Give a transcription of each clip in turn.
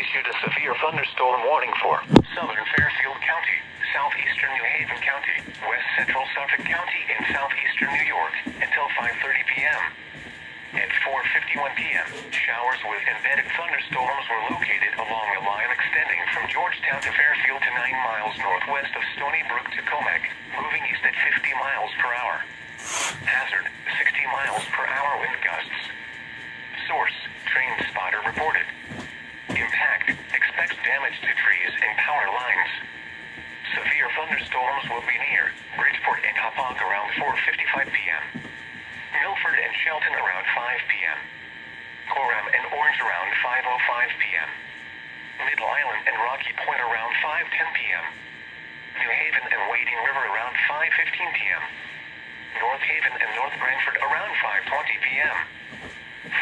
issued a severe thunderstorm warning for southern Fairfield County, southeastern New Haven County, west central Suffolk County, and southeastern New York until 5:30 p.m. At 4:51 p.m., showers with embedded thunderstorms were located along a line extending from Georgetown to Fairfield to 9 miles northwest of Stony Brook to Comac, moving east at 50 miles per hour. Hazard, 60 miles per hour wind gusts. Source, train spotter reported. Impact, expects damage to trees and power lines. Severe thunderstorms will be near Bridgeport and Hauppauge around 4:55 p.m. Milford and Shelton around 5 p.m. Coram and Orange around 5:05 p.m. Middle Island and Rocky Point around 5:10 p.m. New Haven and Wading River around 5:15 p.m. North Haven and North Branford around 5:20 p.m.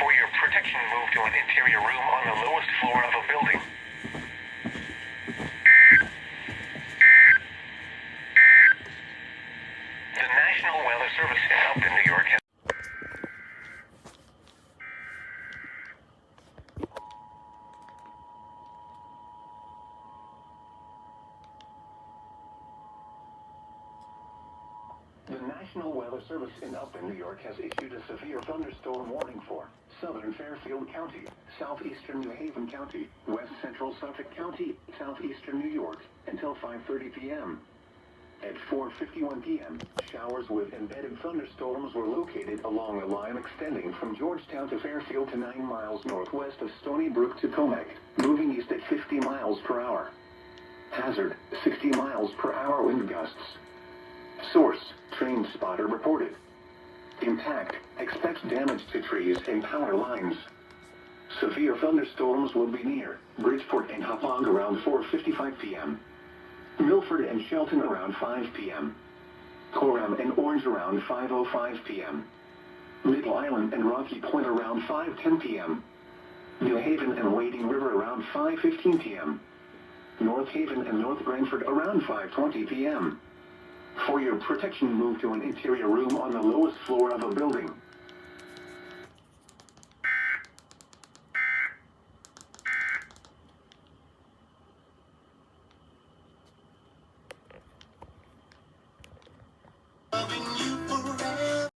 For your protection, move to an interior room on the lowest floor of a building. The National Weather Service in Upton, New York has The National Weather Service in Upton, New York has issued a severe thunderstorm warning for southern Fairfield County, southeastern New Haven County, west central Suffolk County, southeastern New York, until 5:30 p.m. At 4:51 p.m., showers with embedded thunderstorms were located along a line extending from Georgetown to Fairfield to 9 miles northwest of Stony Brook to Comac, moving east at 50 miles per hour. Hazard, 60 miles per hour wind gusts. Source, train spotter reported. Impact, expects damage to trees and power lines. Severe thunderstorms will be near Bridgeport and Hauppauge around 4:55 p.m. Milford and Shelton around 5 p.m. Coram and Orange around 5:05 p.m. Middle Island and Rocky Point around 5:10 p.m. New Haven and Wading River around 5:15 p.m. North Haven and North Branford around 5:20 p.m. For your protection, move to an interior room on the lowest floor of a building.